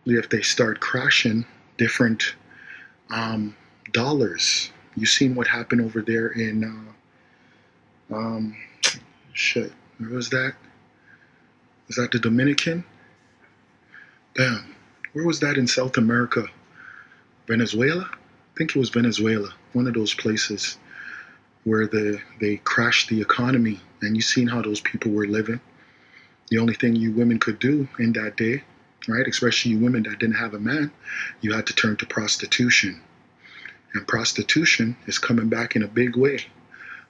if they start crashing different dollars. You seen what happened over there in um, shit. Where was that? Was that the Dominican? Damn. Where was that in South America? Venezuela? I think it was Venezuela. One of those places where they crashed the economy, and you seen how those people were living. The only thing you women could do in that day, right, especially you women that didn't have a man, you had to turn to prostitution. And prostitution is coming back in a big way.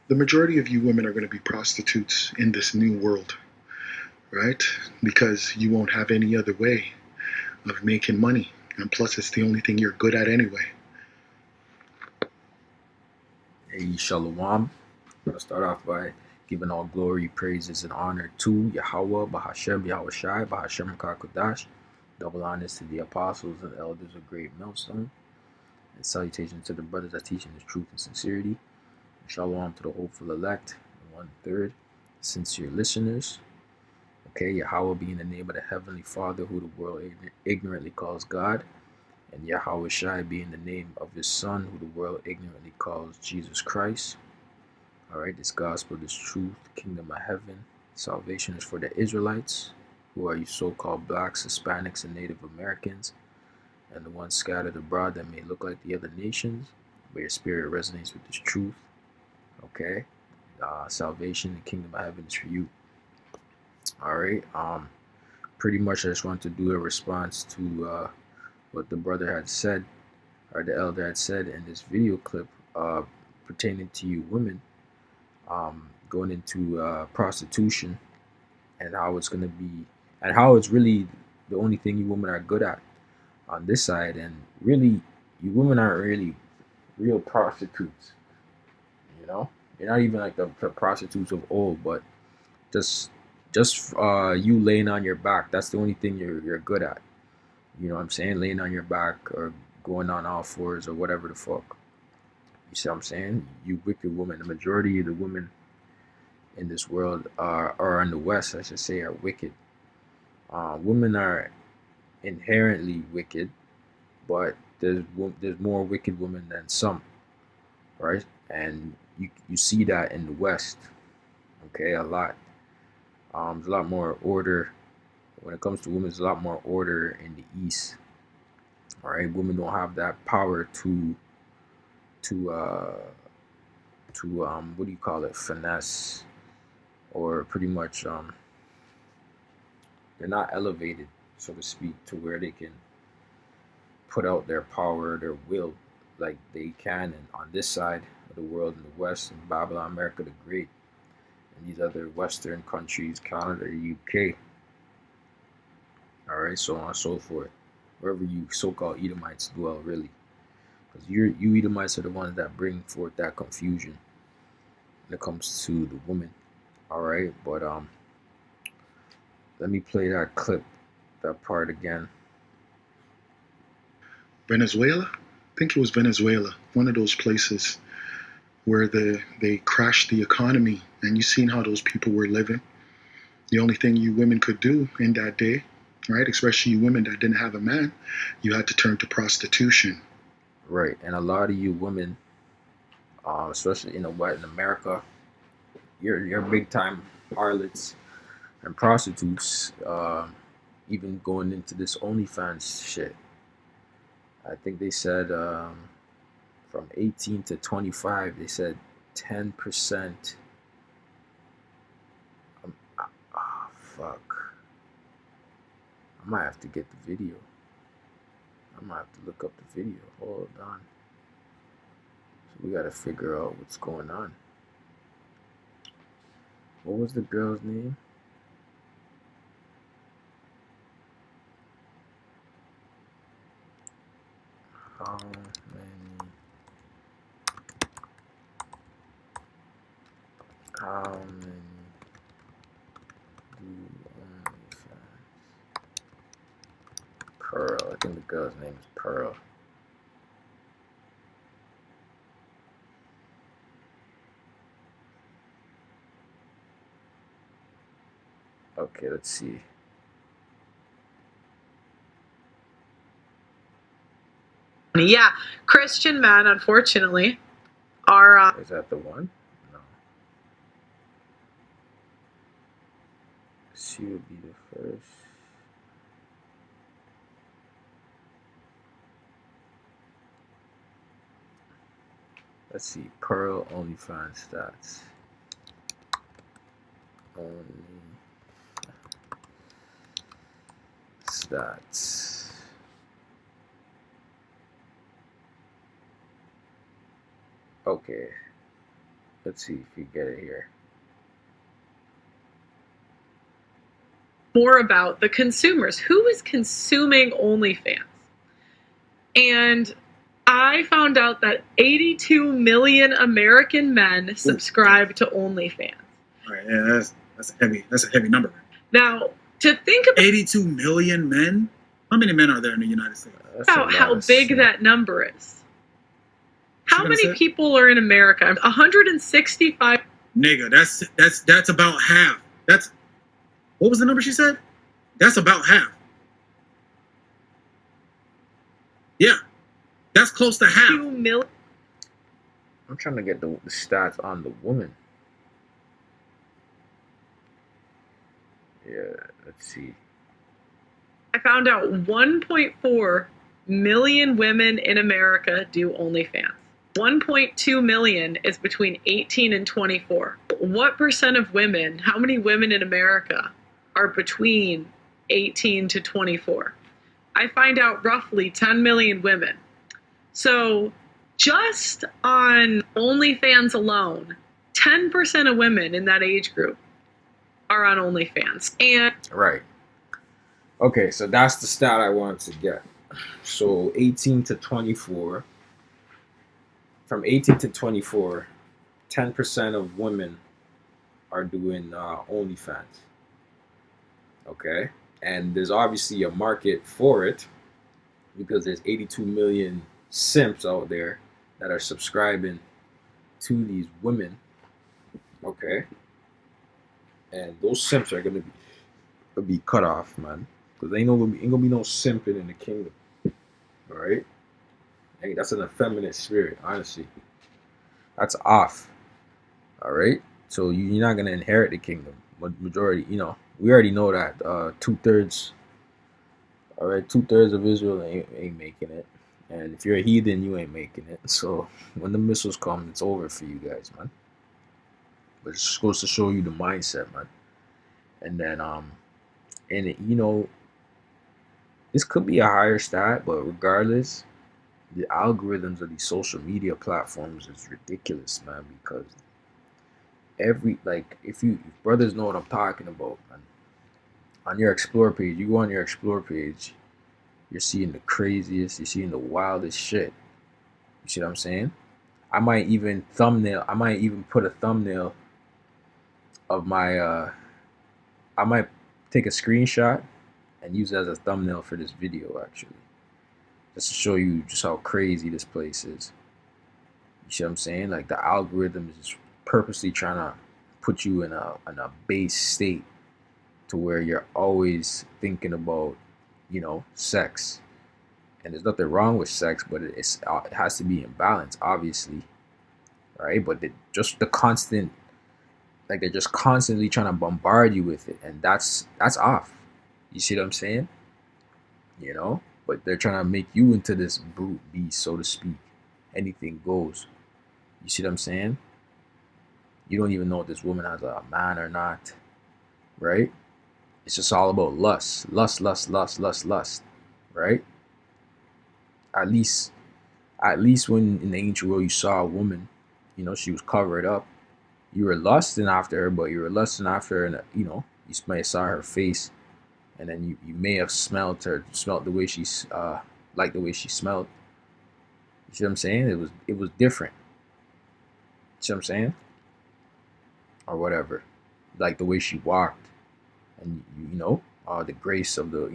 The majority of you women are going to be prostitutes in this new world, right? Because you won't have any other way of making money. And plus, it's the only thing you're good at anyway. Hey, Shalom. I'm going to start off by giving all glory, praises, and honor to Yahweh, Bahashem, Yahweh Shai, Bahashem Kakodash. Double honors to the apostles and elders of Great Millstone. And salutations to the brothers that teach in the truth and sincerity. And shalom to the hopeful elect, and 1/3 sincere listeners. Okay, Yahweh being the name of the Heavenly Father who the world ignorantly calls God. And Yahweh Shai being the name of his Son who the world ignorantly calls Jesus Christ. Alright, this gospel, this truth, kingdom of heaven. Salvation is for the Israelites, who are you so-called blacks, Hispanics, and Native Americans, and the ones scattered abroad that may look like the other nations, but your spirit resonates with this truth. Okay, salvation, the kingdom of heaven is for you. Alright, pretty much I just want to do a response to what the brother had said, or the elder had said in this video clip pertaining to you women going into prostitution, and how it's going to be, and how it's really the only thing you women are good at on this side. And really, you women aren't really real prostitutes, you know. You're not even like the prostitutes of old, but just you laying on your back, that's the only thing you're good at. You know what I'm saying? Laying on your back or going on all fours or whatever the fuck. You see what I'm saying? You wicked woman. The majority of the women in this world or in the West, I should say, are wicked. Women are inherently wicked, but there's more wicked women than some, right? And you see that in the West, okay, a lot. There's a lot more order when it comes to women. There's a lot more order in the East. All right, women don't have that power to what do you call it, finesse, or pretty much they're not elevated, so to speak, to where they can put out their power, their will, like they can on this side of the world, in the West, in Babylon, America the Great, and these other Western countries, Canada, UK. All right, so on and so forth. Wherever you so-called Edomites dwell, really, because you Edomites are the ones that bring forth that confusion when it comes to the woman. All right, but let me play that clip, that part again. Venezuela? I think it was Venezuela. One of those places where they crashed the economy, and you seen how those people were living. The only thing you women could do in that day, right, especially you women that didn't have a man, you had to turn to prostitution. Right, and a lot of you women, especially in America, you're big time harlots and prostitutes. Even going into this OnlyFans shit. I think they said from 18 to 25, they said 10%. Fuck. I might have to get the video. I might have to look up the video. Hold on. So we gotta figure out what's going on. What was the girl's name? How many do OnlyFans? Pearl. I think the girl's name is Pearl. Okay, let's see. Yeah, Christian men, unfortunately, are. Is that the one? No. She would be the first. Let's see. Pearl OnlyFans stats. Only stats. Okay. Let's see if we get it here. More about the consumers. Who is consuming OnlyFans? And I found out that 82 million American men subscribe to OnlyFans. All right, yeah, that's a heavy number. Now, to think about 82 million men. How many men are there in the United States? how big that number is. How many people are in America? 165. Nigga, that's about half. What was the number she said? That's about half. Yeah, that's close to half. 2 million. I'm trying to get the stats on the woman. Yeah, let's see. I found out 1.4 million women in America do OnlyFans. 1.2 million is between 18 and 24. What percent of women, how many women in America are between 18 to 24? I find out roughly 10 million women. So just on OnlyFans alone, 10% of women in that age group are on OnlyFans. And right. Okay, so that's the stat I wanted to get. So 18 to 24. From 18 to 24, 10% of women are doing OnlyFans. Okay, and there's obviously a market for it because there's 82 million simps out there that are subscribing to these women. Okay, and those simps are gonna be cut off, man, because ain't gonna be no simping in the kingdom. All right, hey, that's an effeminate spirit, honestly. That's off. All right, so you're not gonna inherit the kingdom. Majority, we already know that 2/3. All right, 2/3 of Israel ain't making it, and if you're a heathen, you ain't making it. So when the missiles come, it's over for you guys, man. But it's supposed to show you the mindset, man. And then this could be a higher stat, but regardless, the algorithms of these social media platforms is ridiculous, man. Because if brothers know what I'm talking about, man. On your explore page, you go on your explore page, you're seeing the craziest, you're seeing the wildest shit. You see what I'm saying? I might even put a thumbnail of my I might take a screenshot and use it as a thumbnail for this video, actually, just to show you just how crazy this place is. You see what I'm saying? Like, the algorithm is just purposely trying to put you in a base state to where you're always thinking about, sex. And there's nothing wrong with sex, but it has to be in balance, obviously, right? But just the constant, like, they're just constantly trying to bombard you with it, and that's off. You see what I'm saying? But they're trying to make you into this brute beast, so to speak. Anything goes. You see what I'm saying? You don't even know if this woman has a man or not, right? It's just all about lust, right? At least when in the ancient world you saw a woman, she was covered up, you were lusting after her, but you were lusting after her, and you may have saw her face, and then you may have smelled the way she's like the way she smelled. You see what I'm saying? It was different. You see what I'm saying? Or whatever, like the way she walked, and the grace of the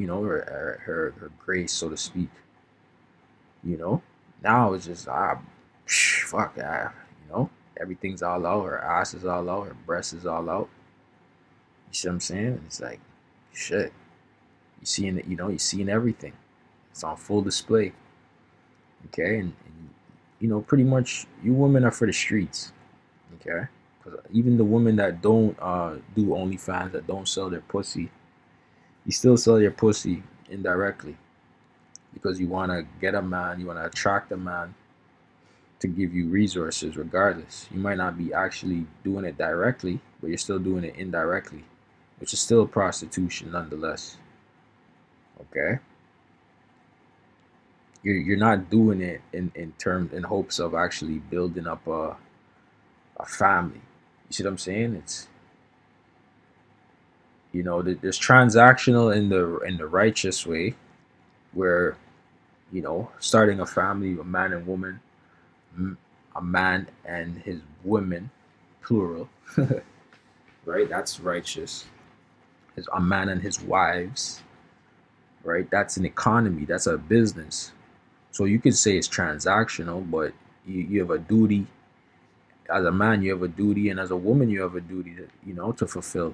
her grace, so to speak. Now it's just fuck that. Everything's all out. Her ass is all out. Her breast is all out. You see what I'm saying? It's like, shit. You're seeing everything. It's on full display. Okay, and you know, pretty much you women are for the streets. Okay, because even the women that don't do OnlyFans, that don't sell their pussy, you still sell your pussy indirectly because you want to get a man, you want to attract a man to give you resources regardless. You might not be actually doing it directly, but you're still doing it indirectly, which is still prostitution nonetheless. Okay? You're not doing it in hopes of actually building up a family. You see what I'm saying? It's, you know, there's transactional in the righteous way where, you know, starting a family, a man and woman, a man and his women, plural, right? That's righteous. Is a man and his wives, right? That's an economy. That's a business. So you could say it's transactional, but you have a duty. As a man, you have a duty, and as a woman, you have a duty to, you know, to fulfill.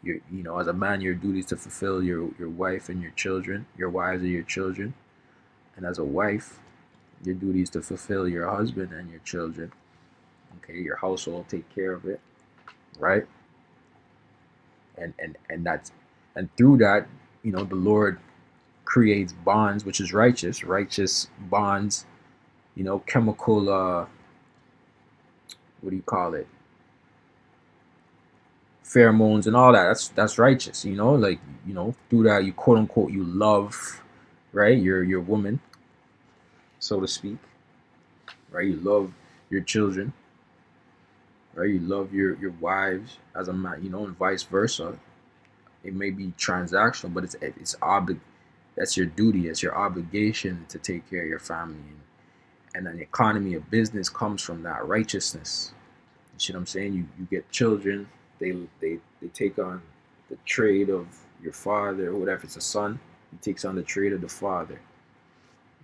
You know, as a man, your duty is to fulfill your wife and your children, your wives and your children, and as a wife, your duty is to fulfill your husband and your children. Okay, your household, take care of it, right? And that's, and through that, you know, the Lord creates bonds, which is righteous bonds, you know, chemical what do you call it, pheromones and all that. That's righteous, you know, like, you know, through that you quote unquote you love, right, your woman, so to speak, right? You love your children, right? You love your wives as a man, you know, and vice versa. It may be transactional, but that's your duty, it's your obligation to take care of your family, and an economy of business comes from that righteousness. You see what I'm saying? You get children, they take on the trade of your father, or whatever. If it's a son, he takes on the trade of the father.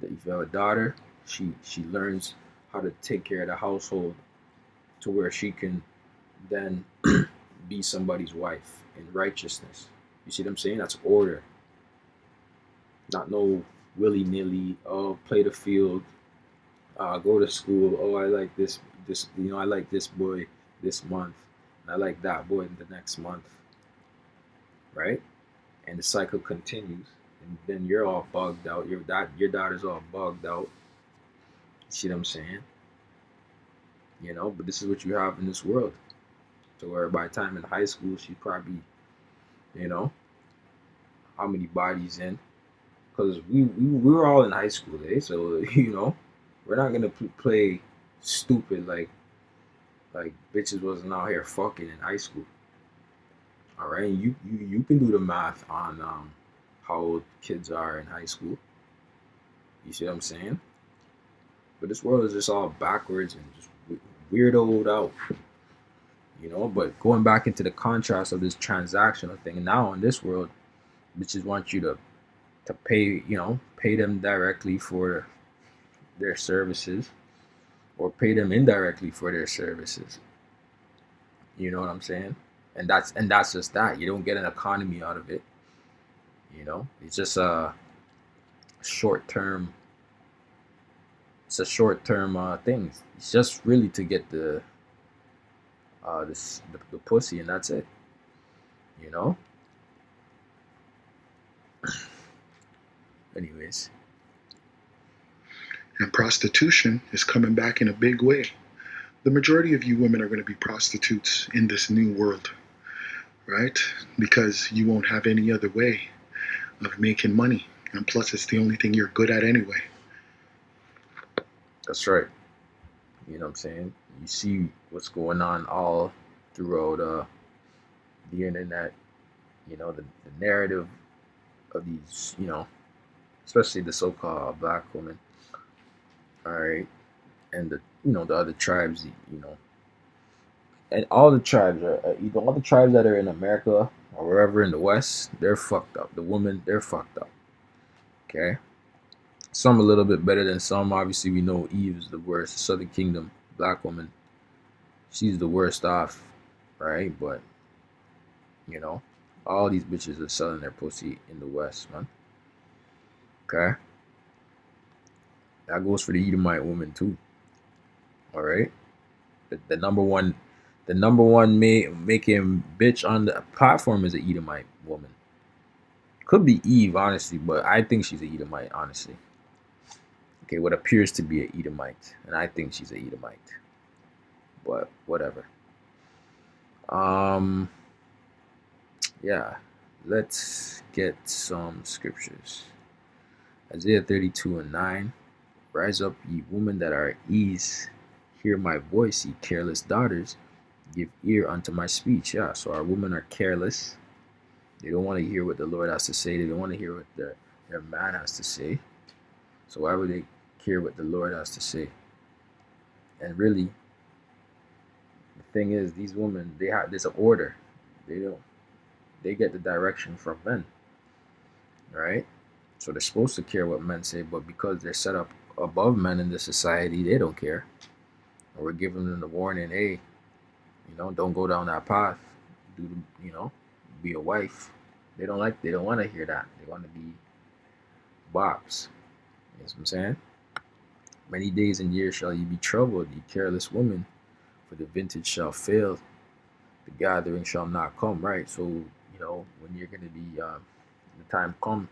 If you have a daughter, she learns how to take care of the household to where she can then be somebody's wife in righteousness. You see what I'm saying? That's order. Not no willy nilly. Oh, play the field. Go to school. Oh, I like this. You know, I like this boy this month, and I like that boy the next month, right? And the cycle continues, and then you're all bugged out. Your daughter's all bugged out. You see what I'm saying? You know, but this is what you have in this world. So where by the time in high school, she probably, you know, how many bodies in? Because we were all in high school, eh? So you know, we're not gonna play stupid like bitches wasn't out here fucking in high school. All right, you can do the math on how old kids are in high school. You see what I'm saying? But this world is just all backwards and just weirdoed out. You know, but going back into the contrast of this transactional thing, now in this world, bitches want you to pay, you know, pay them directly for their services, or pay them indirectly for their services. You know what I'm saying? And that's just that. You don't get an economy out of it. You know, it's just a short term. It's a short term thing. It's just really to get the pussy, and that's it. You know. Anyways, And prostitution is coming back in a big way. The majority of you women are going to be prostitutes in this new world, right? Because you won't have any other way of making money. And plus, it's the only thing you're good at anyway. that's right. You know what I'm saying? You see what's going on all throughout the internet. You know, the narrative of these, you know, especially the so-called black women. All right, and the, you know, the other tribes, you know, and all the tribes are, you know, all the tribes that are in America or wherever in the West, they're fucked up. The women, they're fucked up. Okay, some a little bit better than some. Obviously, we know Eve is the worst. Southern Kingdom black woman, she's the worst off, right? But you know, all these bitches are selling their pussy in the West, man. Okay, That goes for the Edomite woman too. All right. The number one, making bitch on the platform is an Edomite woman. Could be Eve, honestly, but I think she's an Edomite, honestly. Okay, what appears to be an Edomite, and I think she's an Edomite. But whatever. Yeah, let's get some scriptures. Isaiah 32:9. Rise up, ye women that are at ease. Hear my voice, ye careless daughters. Give ear unto my speech. Yeah, so our women are careless. They don't want to hear what the Lord has to say. They don't want to hear what their man has to say. So why would they care what the Lord has to say? And really, the thing is, these women, there's an order. They get the direction from men. Right? So they're supposed to care what men say, but because they're set up above men in this society, they don't care. And we're giving them the warning, hey, don't go down that path. Be a wife. They don't want to hear that. They want to be bops. You know what I'm saying? Many days and years shall ye be troubled, ye careless women, for the vintage shall fail, the gathering shall not come. Right? So, when you're going to be, the time come,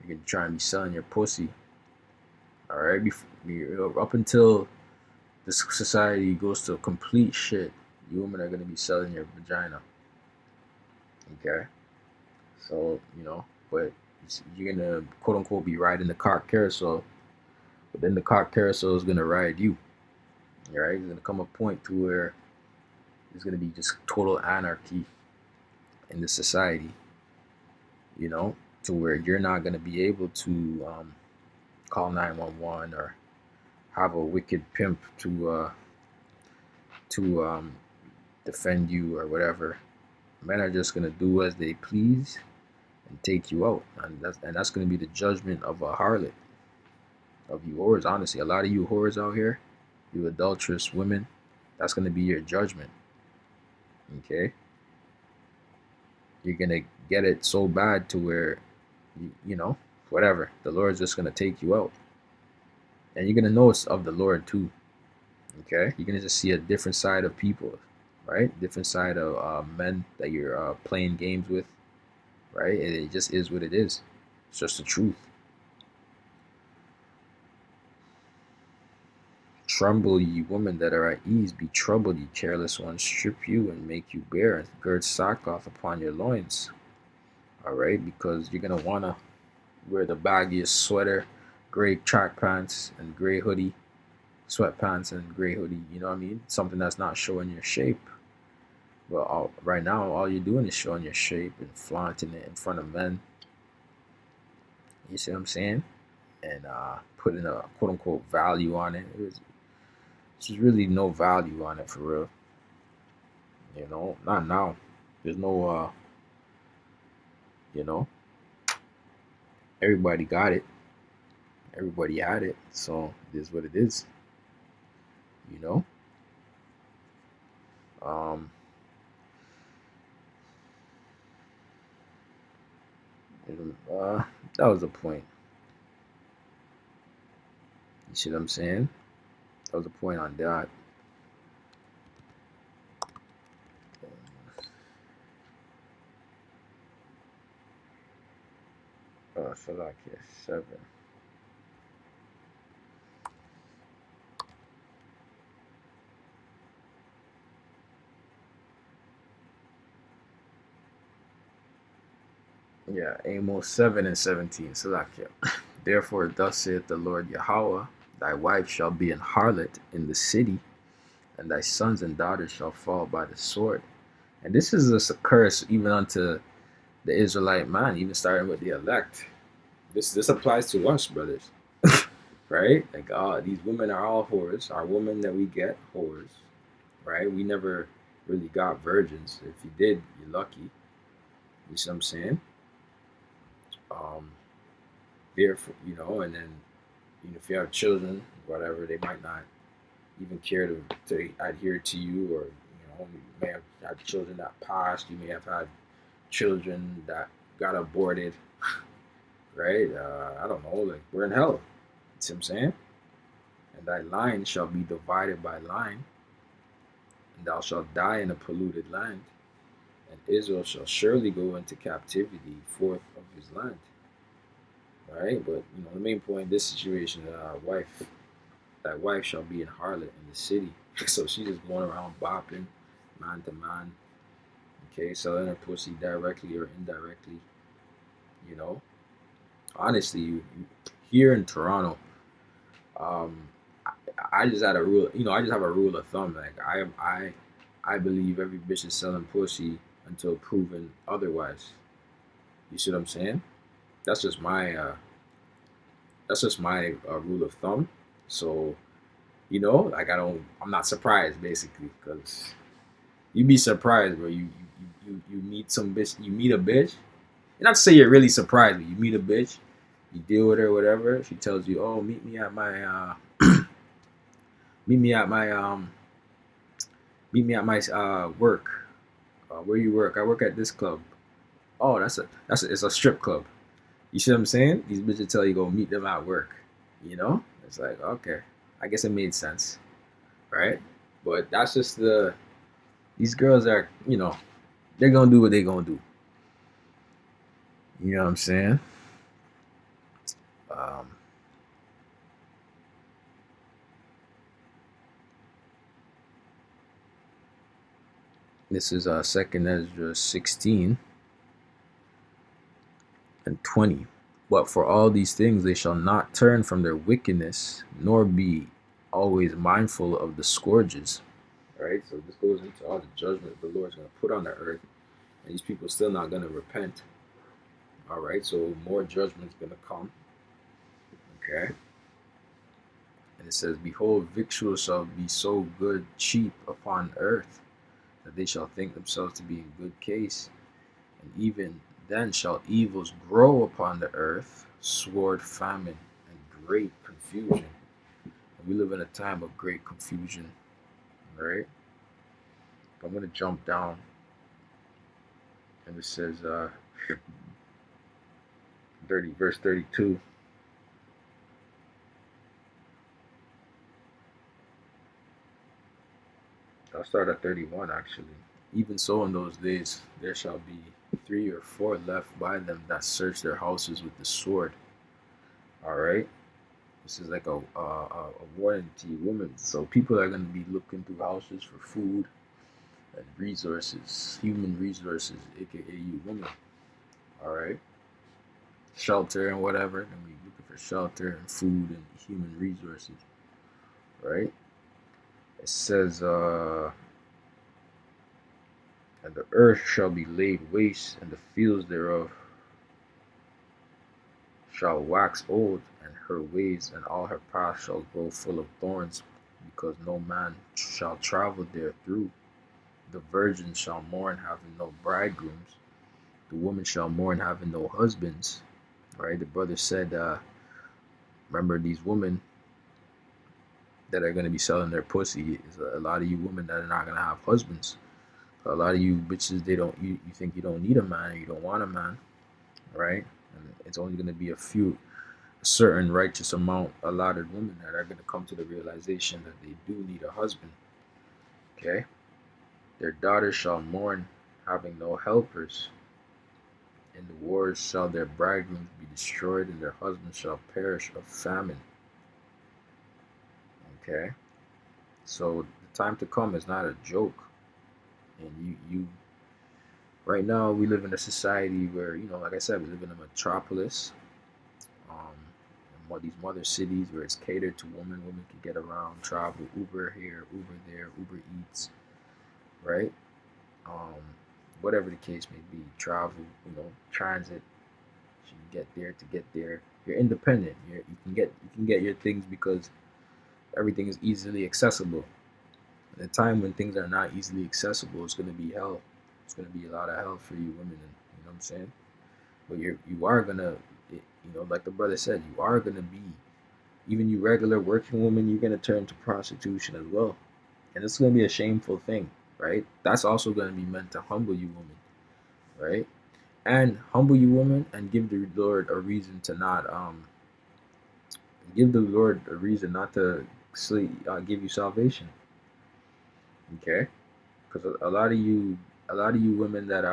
you're going to try and be selling your pussy. All right? Up until this society goes to complete shit, you women are going to be selling your vagina. Okay? So, but you're going to, quote unquote, be riding the cart carousel, but then the cart carousel is going to ride you. All right? There's going to come a point to where there's going to be just total anarchy in the society, to where you're not going to be able to call 911 or have a wicked pimp to defend you or whatever. Men are just going to do as they please and take you out. And that's going to be the judgment of a harlot, of you whores. Honestly, a lot of you whores out here, you adulterous women, that's going to be your judgment. Okay? You're going to get it so bad to where, whatever. The Lord's just going to take you out. And you're going to know it's of the Lord too. Okay? You're going to just see a different side of people, right? Different side of men that you're playing games with, right? It just is what it is. It's just the truth. Tremble, ye women that are at ease. Be troubled, ye careless ones. Strip you and make you bare, and gird sackcloth upon your loins. All right? Because you're going to want to wear the baggiest sweater, gray track pants, and gray hoodie. Sweatpants and gray hoodie, you know what I mean? Something that's not showing your shape. Well, right now, all you're doing is showing your shape and flaunting it in front of men. You see what I'm saying? And putting a quote-unquote value on it. There's really no value on it for real. Not now. There's no, everybody got it. Everybody had it. So it is what it is. That was the point. You see what I'm saying? That was the point on that. So like 7. Yeah, Amos 7 and 17. Salakia. Therefore, thus saith the Lord Yahweh, thy wife shall be an harlot in the city, and thy sons and daughters shall fall by the sword. And this is a curse even unto the Israelite man, even starting with the elect. This applies to us, brothers. Right? Like, these women are all whores. Our women that we get, whores. Right? We never really got virgins. If you did, you're lucky. You see what I'm saying? Therefore, and then, if you have children, whatever, they might not even care to adhere to you, or, you may have had children that passed. You may have had children that got aborted, right? I don't know, like, we're in hell. You see what I'm saying? and thy line shall be divided by line, and thou shalt die in a polluted land, and Israel shall surely go into captivity forth of his land. Right? But the main point in this situation, that wife shall be an harlot in the city. So she's just going around bopping man to man, okay, selling her pussy directly or indirectly. Honestly, here in Toronto, um, I just had a rule. I just have a rule of thumb. Like I believe every bitch is selling pussy until proven otherwise. You see what I'm saying? That's just my rule of thumb. So like I'm not surprised basically, because you'd be surprised, bro. You meet some bitch, you meet a bitch. Not to say you're really surprised, but you meet a bitch, you deal with her, whatever. She tells you, "Oh, meet me at my meet me at my work. Where you work? I work at this club. Oh, it's a strip club. You see what I'm saying? These bitches tell you go meet them at work. It's like, okay, I guess it made sense, right? But that's just these girls are, they're gonna do what they're gonna do. You know what I'm saying? This is 2nd Ezra 16 and 20. But for all these things they shall not turn from their wickedness, nor be always mindful of the scourges. Right? So this goes into all the judgment the Lord's going to put on the earth, and these people are still not going to repent. All right, so more judgment's going to come. Okay? And it says, behold, victuals shall be so good cheap upon earth, that they shall think themselves to be in good case. And even then shall evils grow upon the earth, sword, famine, and great confusion. And we live in a time of great confusion. Right? I'm going to jump down. And it says, verse 32. I'll start at 31 actually. Even so in those days there shall be 3 or 4 left by them that search their houses with the sword. All right. This is like a warning to you women. So people are going to be looking through houses for food and resources, human resources, aka you women. All right. Shelter and whatever. And we looking for shelter and food and human resources. Right. It says, and the earth shall be laid waste, and the fields thereof shall wax old, and her ways and all her paths shall grow full of thorns, because no man shall travel there through. The virgin shall mourn, having no bridegrooms. The woman shall mourn, having no husbands. Right? The brother said, remember these women that are going to be selling their pussy is a lot of you women that are not going to have husbands. A lot of you bitches, you think you don't need a man, or you don't want a man, right? And it's only going to be a certain righteous amount allotted women that are going to come to the realization that they do need a husband. Okay? Their daughters shall mourn, having no helpers. In the wars shall their bridegrooms be destroyed, and their husbands shall perish of famine. Okay? So the time to come is not a joke. And you right now we live in a society where, like I said, we live in a metropolis, these mother cities where it's catered to women. Women can get around, travel, Uber here, Uber there, Uber Eats, right? Whatever the case may be, travel, transit. You can get there to get there. You're independent. You can get your things because everything is easily accessible. At a time when things are not easily accessible, it's going to be hell. It's going to be a lot of hell for you women. You know what I'm saying? But you are going to, like the brother said, you are going to be, even you regular working women, you're going to turn to prostitution as well. And it's going to be a shameful thing, right? That's also going to be meant to humble you women, right? And humble you women and give the Lord a reason to not, give the Lord a reason not to give you salvation. Okay, because a lot of you women that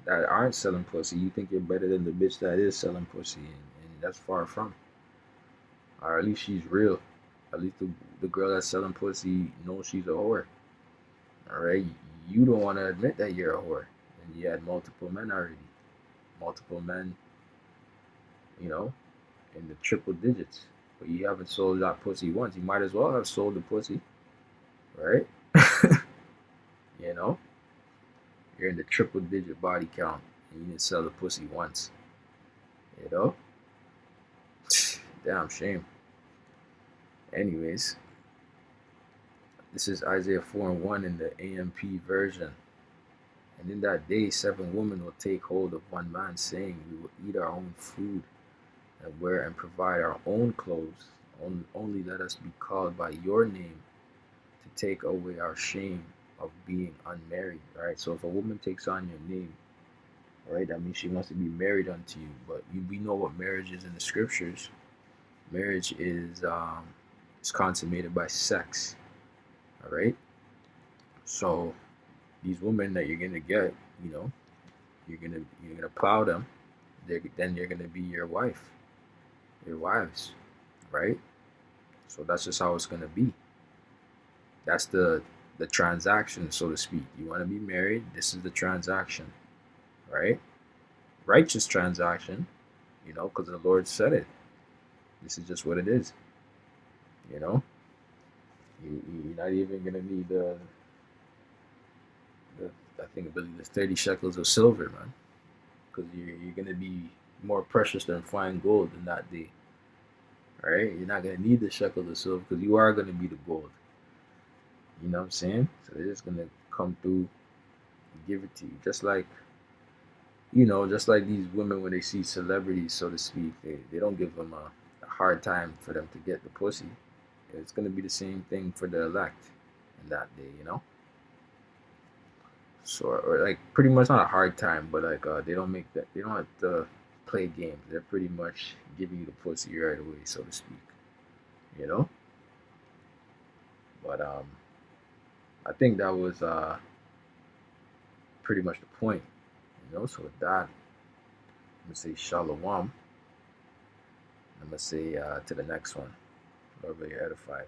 aren't selling pussy, you think you're better than the bitch that is selling pussy, and that's far from. Or at least she's real. At least the girl that's selling pussy knows she's a whore. All right, you don't want to admit that you're a whore, and you had multiple men already, multiple men, you know, in the triple digits. But you haven't sold that pussy once. You might as well have sold the pussy, right? You know, you're in the triple digit body count, and you didn't sell the pussy once. You know, damn shame. Anyways, this is Isaiah 4:1 in the AMP version. And in that day, 7 women will take hold of one man, saying, we will eat our own food and wear and provide our own clothes. Only let us be called by your name to take away our shame of being unmarried. All right. So if a woman takes on your name, all right, that means she wants to be married unto you. But we know what marriage is in the scriptures. Marriage is consummated by sex. All right. So these women that you're gonna get, you know, you're gonna plow them. Then you're gonna be your wife, your wives, right? So that's just how it's gonna be. That's the transaction, so to speak. You want to be married. This is the transaction, right? Righteous transaction, you know, because the Lord said it. This is just what it is, you know. You're not even gonna need I think I believe it's 30 shekels of silver, man, because you're gonna be more precious than fine gold in that day. All right, you're not gonna need the shekels of silver because you are gonna be the gold. You know what I'm saying? So they're just gonna come through and give it to you, just like just like these women when they see celebrities, so to speak, they don't give them a hard time for them to get the pussy. It's gonna be the same thing for the elect in that day, you know. So or like pretty much not a hard time, but like they don't make that they don't have to play games. They're pretty much giving you the pussy right away, so to speak. You know. But I think that was pretty much the point. You know. So with that, I'm gonna say shalom. I'm gonna say to the next one. Lord, be edified.